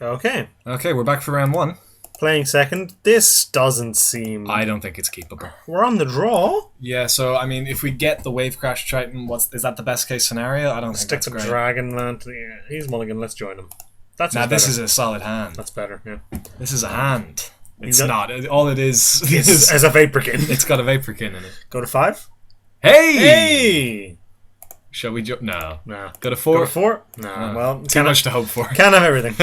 Okay. Okay, we're back for round one. Playing second. This doesn't seem... I don't think it's keepable. We're on the draw. Yeah, so, I mean, if we get the Wave Crash Triton, is that the best case scenario? I don't think Stick that's the great. Dragonland. Yeah, he's mulligan. Let's join him. That's Now, this better. is a solid hand. That's better, yeah. This is a hand. It's not. All it is As a Vaporkin. it's got a Vaporkin in it. Go to 5? Hey! Hey! Shall we jump? No. No. Go to 4? Go to 4? No, well... Too much to hope for. Can't have everything.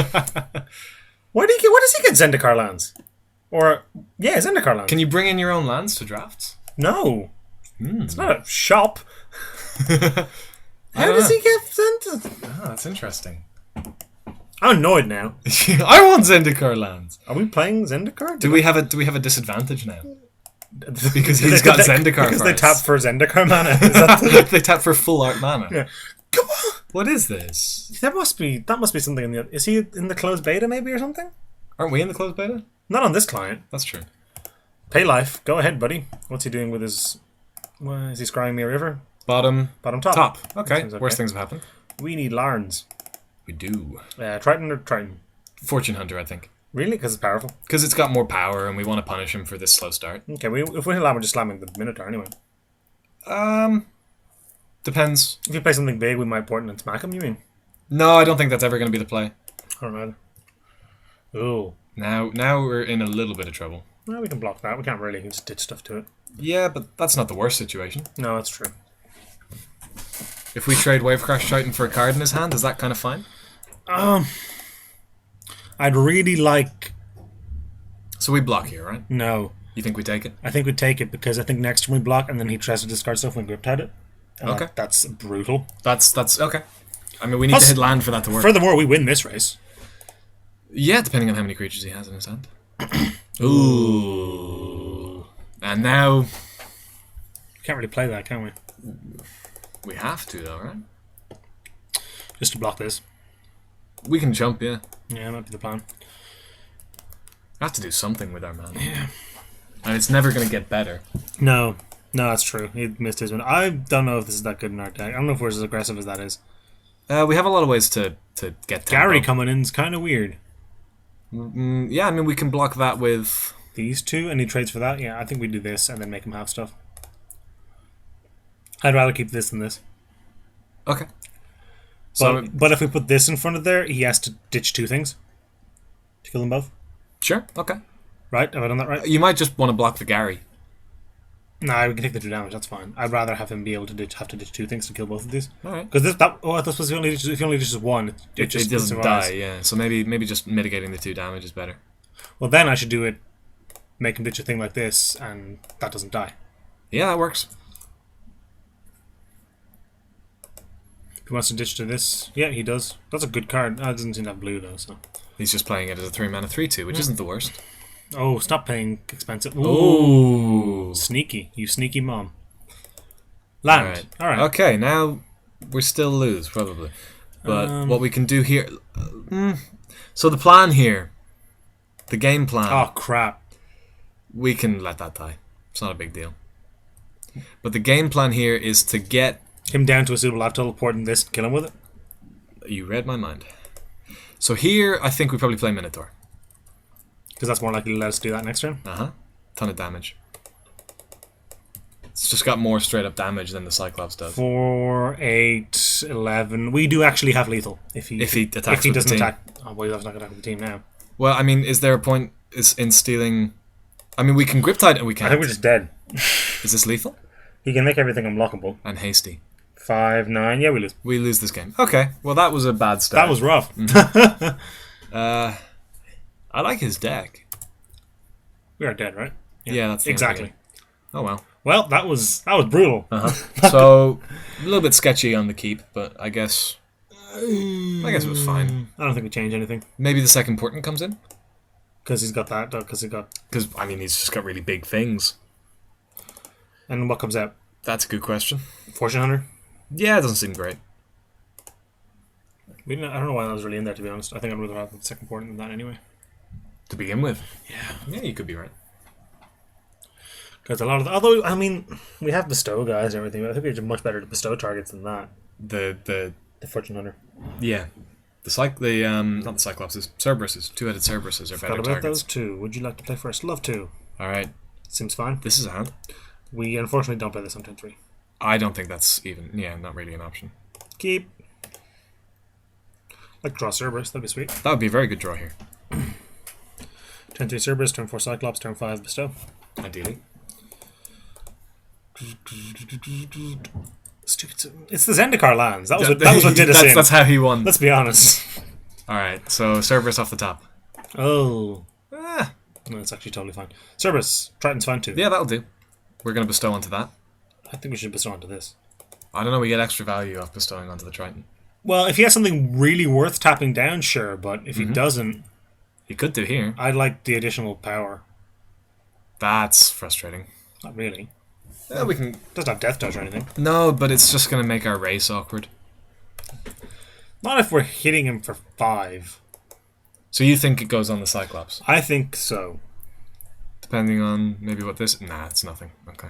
Why does he get Zendikar lands? Or, yeah, Zendikar lands. Can you bring in your own lands to drafts? No. It's not a shop. How does he get Zendikar? Oh, that's interesting. I'm annoyed now. I want Zendikar lands. Are we playing Zendikar? Do we have a disadvantage now? Because he's got Zendikar Because cards. they tap for Zendikar mana. Is that They tap for full art mana. Yeah. Come on! What is this? That must be something in the... Is he in the closed beta maybe or something? Aren't we in the closed beta? Not on this client. That's true. Pay life. Go ahead, buddy. What's he doing with his... is he scrying me a river? Bottom. Top. Top. Okay. Seems okay. Worst things have happened. We need Larns. We do. Triton or Triton? Fortune Hunter, I think. Really? Because it's powerful? Because it's got more power and we want to punish him for this slow start. Okay, if we hit land, we're just slamming the Minotaur anyway. Depends. If you play something big, we might port and smack him, you mean? No, I don't think that's ever going to be the play. I don't know. Ooh. Now we're in a little bit of trouble. Well, we can block that. We can't really. We can just ditch stuff to it. Yeah, but that's not the worst situation. No, that's true. If we trade Wave Crash Triton for a card in his hand, is that kind of fine? I'd really like... So we block here, right? No. You think we take it? I think we'd take it because I think next turn we block and then he tries to discard stuff when Grip-Tide it. Okay. That's brutal. That's okay. I mean, we need to hit land for that to work. Furthermore, we win this race. Yeah, depending on how many creatures he has in his hand. Ooh. And now... Can't really play that, can we? We have to, though, right? Just to block this. We can jump, yeah. Yeah, that might be the plan. We have to do something with our mana. Yeah. And it's never going to get better. No, that's true. He missed his one. I don't know if this is that good in our deck. I don't know if we're as aggressive as that is. We have a lot of ways to get tempo. Gary coming in is kind of weird. Yeah, I mean, we can block that with... These two, and he trades for that? Yeah, I think we do this and then make him have stuff. I'd rather keep this than this. Okay. So, But if we put this in front of there, he has to ditch two things. To kill them both. Sure, okay. Right? Have I done that right? You might just want to block the Gary. Nah, we can take the 2 damage, that's fine. I'd rather have him be able to ditch 2 things to kill both of these. Alright. Because this was if he only ditches one, It just doesn't survives. die, yeah. So maybe just mitigating the 2 damage is better. Well, then I should do it, make him ditch a thing like this, and that doesn't die. Yeah, that works. If he wants to ditch to this, yeah, he does. That's a good card. It doesn't seem to have blue, though, so... He's just playing it as a 3-mana 3-2, which isn't the worst. Oh, stop paying expensive. Ooh. Sneaky. You sneaky mom. Land. Alright. Okay, now we still lose, probably. But what we can do here... So the plan here, the game plan... Oh, crap. We can let that die. It's not a big deal. But the game plan here is to get... Him down to a suitable life total, port in this, kill him with it. You read my mind. So here, I think we probably play Minotaur. Because that's more likely to let us do that next turn. Uh-huh. Ton of damage. It's just got more straight up damage than the Cyclops does. 4, 8, 11. We do actually have lethal. If he attacks if he with doesn't the team. attack. Oh, well, he's not going to attack with the team now. Well, I mean, is there a point in stealing... I mean, we can Grip-Tide and we can't. I think we're just dead. Is this lethal? He can make everything unblockable. And hasty. 5, 9. Yeah, we lose. We lose this game. Okay, well that was a bad start. That was rough. I like his deck. We are dead, right? Yeah, that's the exactly. end of the game. Oh well. Well, that was brutal. So a little bit sketchy on the keep, but I guess it was fine. I don't think we change anything Maybe the second portent comes in because he's got that. Because I mean he's just got really big things. And what comes out? That's a good question. Fortune Hunter. Yeah, it doesn't seem great. I don't know why that was really in there, to be honest. I think I'd rather have the second portent than that anyway. To begin with. Yeah, you could be right. Because a lot of although I mean we have bestow guys and everything, but I think we're much better to bestow targets than that. The Fortune Hunter. Yeah. Not the Cyclopses, Cerberuses, two-headed Cerberuses are better Forgot about targets. those two. Would you like to play first? Love to. All right, Seems fine. this is a hand. We unfortunately don't play this on turn 3. I don't think that's even, not really an option. Keep. Like draw Cerberus, that'd be sweet. That would be a very good draw here. Turn 3 Cerberus, turn 4 Cyclops, turn 5 Bestow. Ideally. Stupid. It's the Zendikar lands. That was what did us in. That's how he won. Let's be honest. All right, so Cerberus off the top. Oh. Ah, No, it's actually totally fine. Cerberus, Triton's fine too. yeah, that'll do. We're going to bestow onto that. I think we should bestow onto this. I don't know, we get extra value off bestowing onto the Triton. Well, if he has something really worth tapping down, sure, but if he doesn't, He could do here. I'd like the additional power. That's frustrating. Not really. Yeah, we can... Doesn't have death touch or anything. No, but it's just going to make our race awkward. Not if we're hitting him for 5. So you think it goes on the Cyclops? I think so. Depending on maybe what this... Nah, it's nothing. Okay.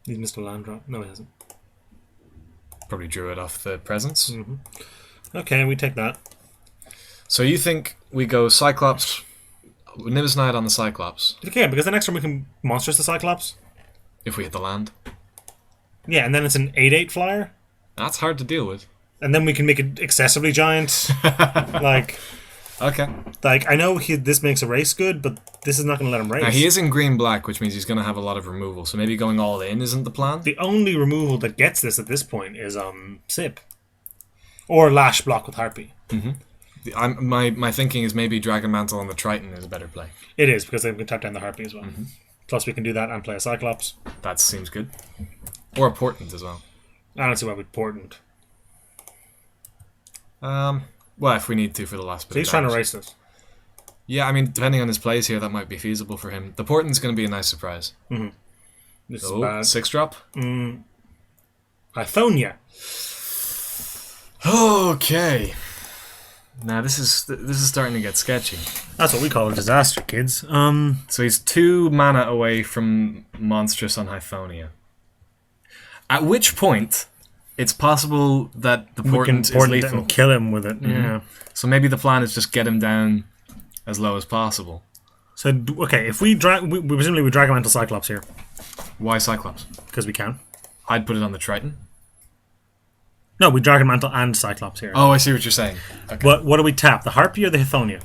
He's missed a land drop. No, he hasn't. Probably drew it off the presence. Okay, we take that. So you think we go Cyclops... Nimbus Knight on the Cyclops, Okay, because the next turn we can monstrous the Cyclops. if we hit the land. Yeah, and then it's an 8/8 flyer. That's hard to deal with. And then we can make it excessively giant. like, Okay. I know this makes a race good, but this is not going to let him race. Now, he is in green-black, which means he's going to have a lot of removal, so maybe going all in isn't the plan? The only removal that gets this at this point is Sip. Or Lash block with Harpy. My thinking is maybe Dragon Mantle on the Triton is a better play. It is, because then we can tap down the Harpy as well. Plus we can do that and play a Cyclops. That seems good. Or a Portent as well. I don't see why we'd Portent. Well, if we need to for the last bit So he's of trying to damage. race this. Yeah, I mean, depending on his plays here, that might be feasible for him. The Portent's going to be a nice surprise. This is Oh, bad. 6-drop? Lithonia. Okay. Now, this is starting to get sketchy. That's what we call a disaster, kids. So he's 2 mana away from Monstrous on Hyphonia. At which point, it's possible that the We can Portent is Portent it lethal. and kill him with it. Yeah. So maybe the plan is just get him down as low as possible. So, okay, if we drag... We presumably we drag him into Cyclops here. Why Cyclops? Because we can. I'd put it on the Triton. No, we Dragon Mantle and Cyclops here. Oh, I see what you're saying. Okay. What do we tap? The Harpy or the Hithonia?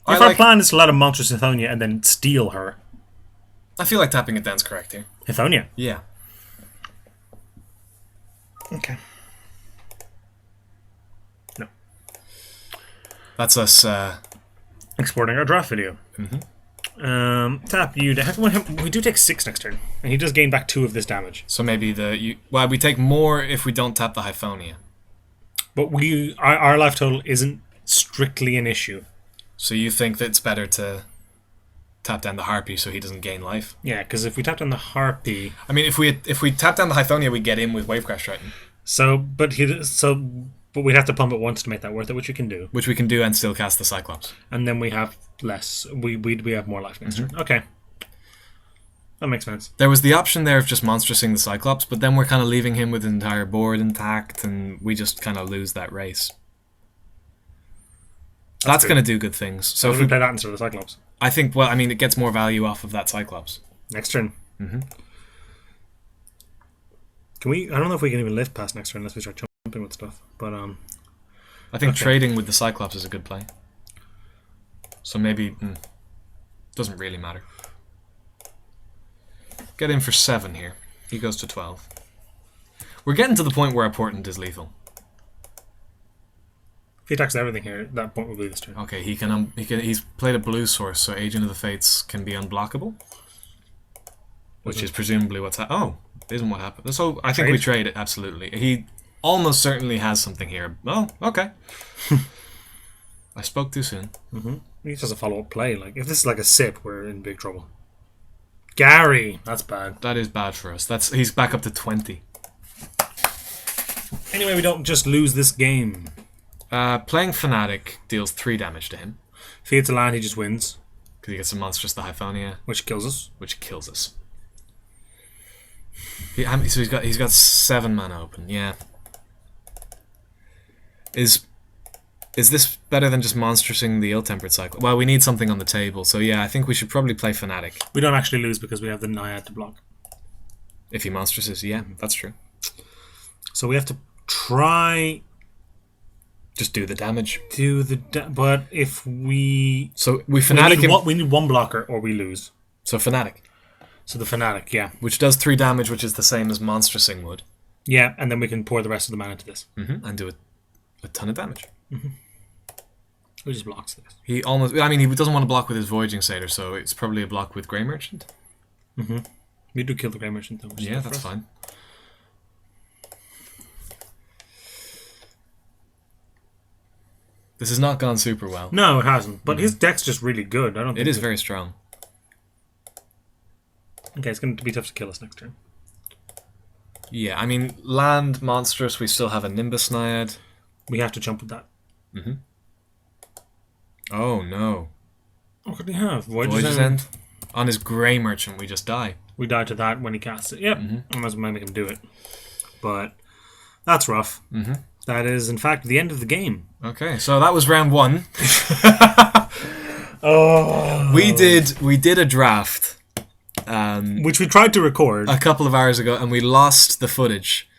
If our plan is to let him monstrous Hithonia and then steal her. I feel like tapping it down's correct here. Hithonia. Yeah. Okay. No. That's us. Exporting our draft video. Tap you. We do take 6 next turn, and he does gain back 2 of this damage. So maybe we take more if we don't tap the Hyphonia. But our life total isn't strictly an issue. So you think that it's better to tap down the Harpy so he doesn't gain life? Yeah, because if we tap down the Harpy, I mean, if we tap down the Hyphonia, we get in with Wavecrash Triton, but we'd have to pump it once to make that worth it, which we can do. which we can do and still cast the Cyclops. And then we have less. We have more life next turn. Okay, that makes sense. There was the option there of just monstrosing the Cyclops, but then we're kind of leaving him with the entire board intact, and we just kind of lose that race. That's going to do good things. So if we play that instead of the Cyclops I think, well, I mean, it gets more value off of that Cyclops. next turn. Can we? I don't know if we can even lift past next turn unless we start jumping with stuff. But I think Okay. trading with the Cyclops is a good play. So maybe... doesn't really matter. Get in for 7 here. He goes to 12. We're getting to the point where a Portent is lethal. if he attacks everything here, that point will be this turn. Okay, he's played a blue source, so Agent of the Fates can be unblockable. Which is presumably what's happened. Isn't what happened. So I think we trade it, absolutely. He almost certainly has something here. Oh, okay. I spoke too soon. He just has a follow-up play. Like if this is like a sip, we're in big trouble. Gary, that's bad. That is bad for us. He's back up to 20. Anyway, we don't just lose this game. Playing Fanatic deals 3 damage to him. If he hits a land, he just wins, Because he gets a Monstrous the Hyphonia, which kills us. which kills us. So he's got 7 mana open. Yeah. Is this better than just monstrosing the ill-tempered cycle? Well, we need something on the table, so yeah, I think we should probably play Fanatic. We don't actually lose because we have the Naiad to block. If he monstroses, yeah, that's true. So we have to try... Just do the damage. But if we... So we Fanatic... We need 1 blocker or we lose. So Fanatic. So the Fanatic, yeah. Which does 3 damage, which is the same as monstrosing would. Yeah, and then we can pour the rest of the mana into this. And do a ton of damage. Who just blocks this? He doesn't want to block with his Voyaging Satyr, so it's probably a block with Grey Merchant. We do kill the Grey Merchant, though. Yeah, that's fine. This has not gone super well. No, it hasn't. But his deck's just really good. I don't. It is very strong. Okay, it's going to be tough to kill us next turn. Yeah, I mean, land, monstrous, we still have a Nimbus Naiad. We have to jump with that. Oh, no. What could he have? Voyage's End? On his Grey Merchant, we just die. We die to that when he casts it. Yep. Unless we might make him do it. But that's rough. That is, in fact, the end of the game. Okay, so that was round 1. Oh. We did a draft. Which we tried to record a couple of hours ago, and we lost the footage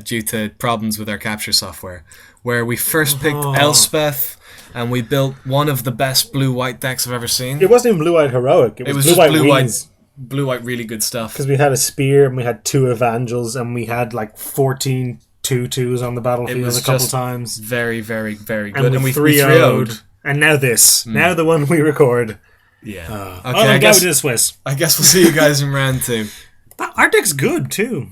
due to problems with our capture software, where we first picked Elspeth, and we built one of the best blue-white decks I've ever seen. It wasn't even blue-white heroic. It was just blue-white blue-white really good stuff. Because we had a spear, and we had 2 evangels, and we had like 14 2/2s on the battlefield a couple times. Very, very, very good. And we 3-0'd. And now this. Now the one we record. Yeah. Okay, I guess we did a Swiss. I guess we'll see you guys in round 2. Our deck's good too.